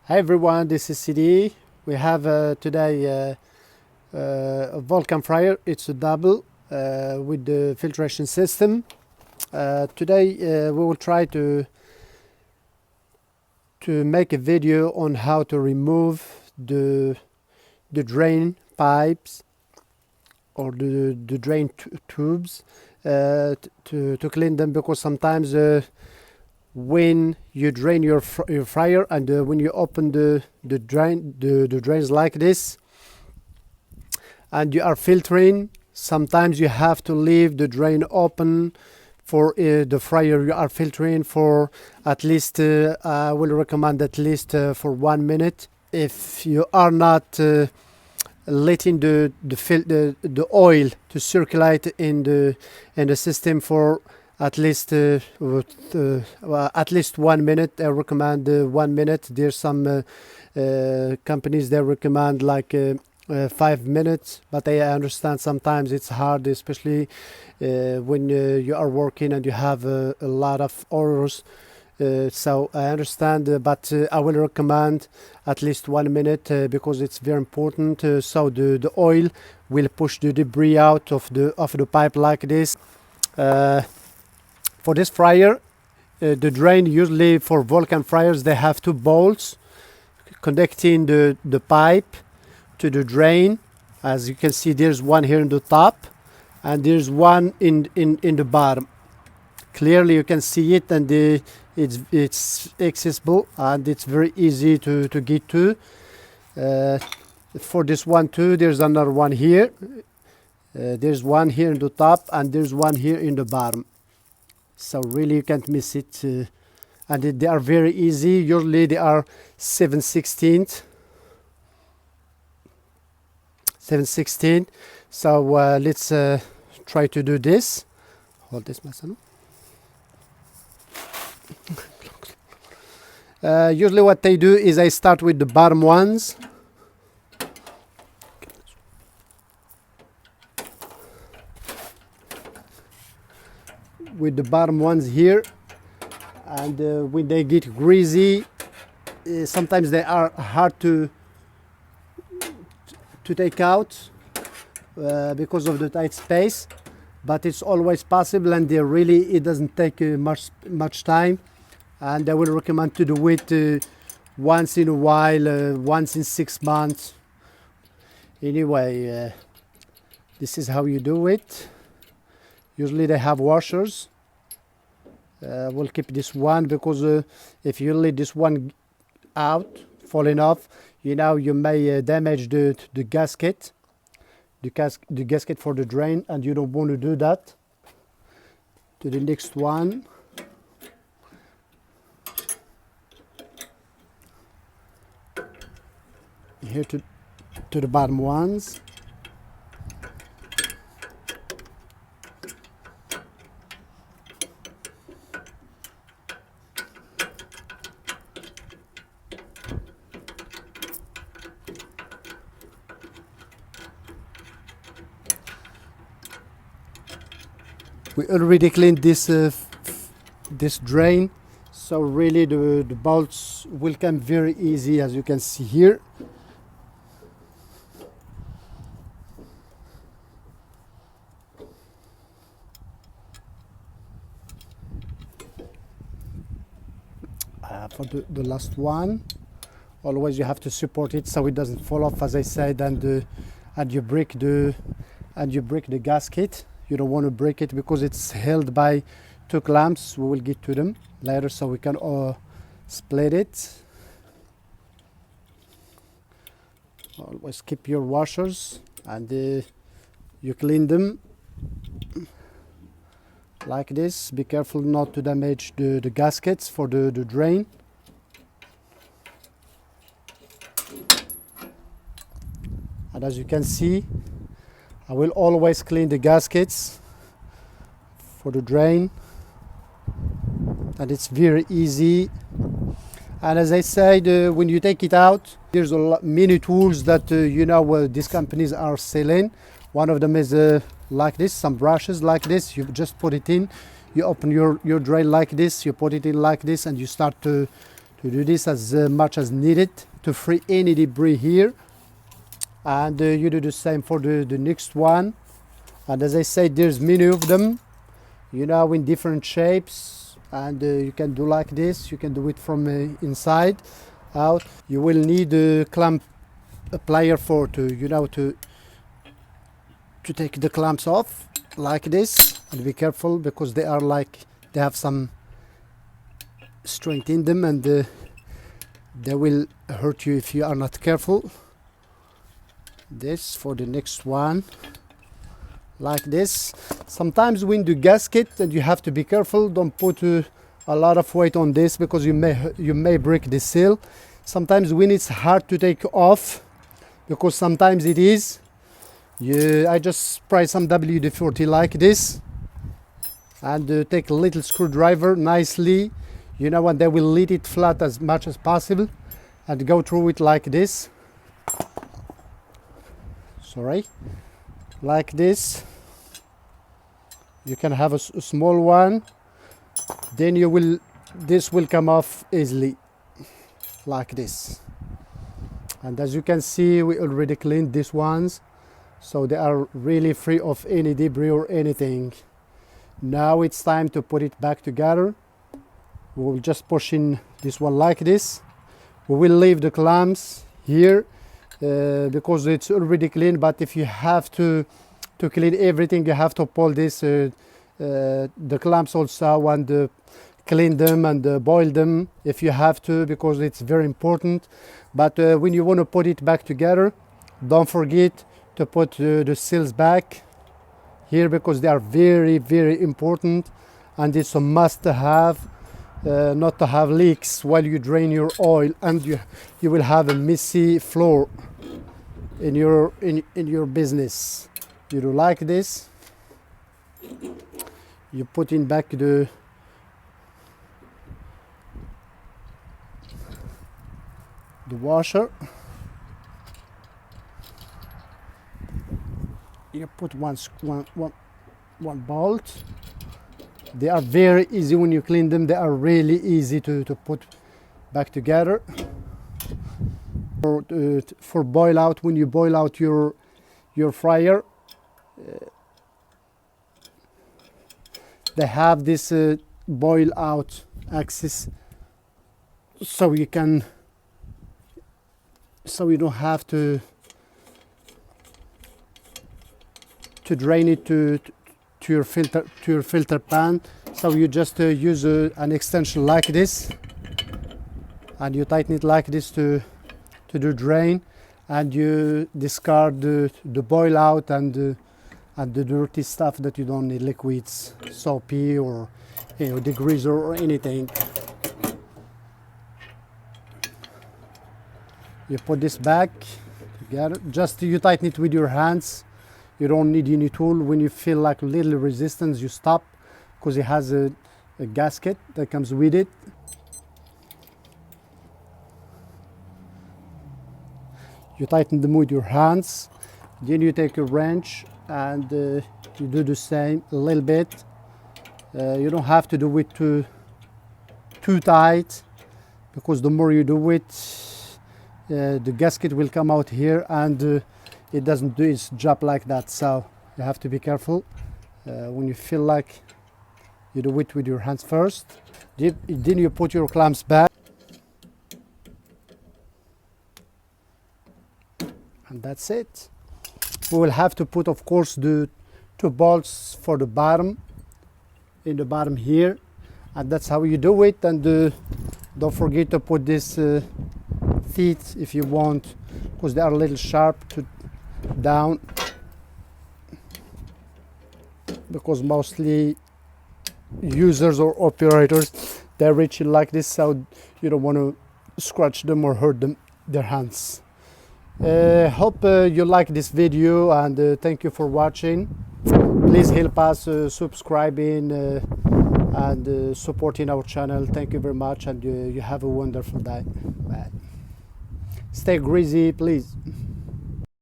Hi everyone, this is CD. We have today a Vulcan Fryer. It's a double with the filtration system. Today we will try to make a video on how to remove the drain pipes or the drain tubes to clean them, because sometimes when you drain your fryer and when you open the drains like this and you are filtering, sometimes you have to leave the drain open for the fryer you are filtering for at least I will recommend at least for 1 minute. If you are not letting the oil to circulate in the system for at least 1 minute, I recommend 1 minute. There's some companies that recommend like 5 minutes, but I understand sometimes it's hard, especially when you are working and you have a lot of orders. So I understand, but I will recommend at least 1 minute because it's very important. So the oil will push the debris out of the pipe like this. For this fryer, the drain, usually for Vulcan fryers, they have 2 bolts connecting the pipe to the drain. As you can see, there's one here in the top and there's one in the bottom. Clearly you can see it, and it's accessible and it's very easy to get to. For this one too, there's another one here. There's one here in the top and there's one here in the bottom. So really you can't miss it, and they are very easy. Usually they are 7/16. So let's try to do this. Hold this, Masano. Usually what they do is I start with the bottom ones. With the bottom ones here, and when they get greasy, sometimes they are hard to take out because of the tight space, but it's always possible, and it doesn't take much time. And I will recommend to do it once in a while, once in 6 months. Anyway, this is how you do it. Usually they have washers. We'll keep this one because if you let this one out, falling off, you know, you may damage the gasket, the gasket for the drain, and you don't want to do that. To the next one. Here to the bottom ones. We already cleaned this drain, so really the bolts will come very easy, as you can see here. For the last one, always you have to support it so it doesn't fall off, as I said, and you break the gasket. You don't want to break it because it's held by 2 clamps. We will get to them later, so we can split it. Always keep your washers, and you clean them like this. Be careful not to damage the gaskets for the drain. And as you can see, I will always clean the gaskets for the drain, and it's very easy. And as I said, when you take it out, there's many tools that these companies are selling. One of them is like this, some brushes like this. You just put it in, you open your drain like this, you put it in like this, and you start to to do this as much as needed to free any debris here. And you do the same for the next one. And as I said, there's many of them, you know, in different shapes. And you can do like this. You can do it from inside out. You will need a clamp plier to take the clamps off like this. And be careful, because they have some strength in them, and they will hurt you if you are not careful. This for the next one, like this. Sometimes when the gasket, and you have to be careful, don't put a lot of weight on this, because you may break the seal. Sometimes when it's hard to take off, because sometimes it is, I just spray some WD-40 like this, and take a little screwdriver nicely, you know, and they will let it flat as much as possible, and go through it like this. Sorry, like this. You can have a small one, then this will come off easily like this. And as you can see, we already cleaned these ones, so they are really free of any debris or anything. Now it's time to put it back together. We will just push in this one like this. We will leave the clamps here because it's already clean, but if you have to clean everything, you have to pull this the clamps also, and clean them and boil them if you have to, because it's very important. But when you want to put it back together, don't forget to put the seals back here, because they are very, very important, and it's a must have not to have leaks while you drain your oil, and you will have a messy floor in your business. You do like this. You put in back the washer. You put one bolt. They are very easy when you clean them. They are really easy to put back together. For boil out, when you boil out your fryer, they have this boil out axis, so you don't have to drain it to your filter pan. So you just use an extension like this, and you tighten it like this to the drain, and you discard the boil out and the dirty stuff that you don't need, liquids, soapy, or degreaser or anything. You put this back together. Just you tighten it with your hands. You don't need any tool. When you feel like a little resistance, you stop, because it has a gasket that comes with it. You tighten them with your hands. Then you take a wrench and you do the same a little bit. You don't have to do it too tight, because the more you do it, the gasket will come out here, and it doesn't do its job like that. So you have to be careful when you feel like you do it with your hands first. Then you put your clamps back, and that's it. We will have to put, of course, the 2 bolts for the bottom, in the bottom here, and that's how you do it. And don't forget to put this teeth if you want, because they are a little sharp down, because mostly users or operators, they reach it like this, so you don't want to scratch them or hurt their hands. Hope you like this video, and thank you for watching. Please help us subscribing and supporting our channel. Thank you very much, and you have a wonderful day. Bye. Stay greasy, please.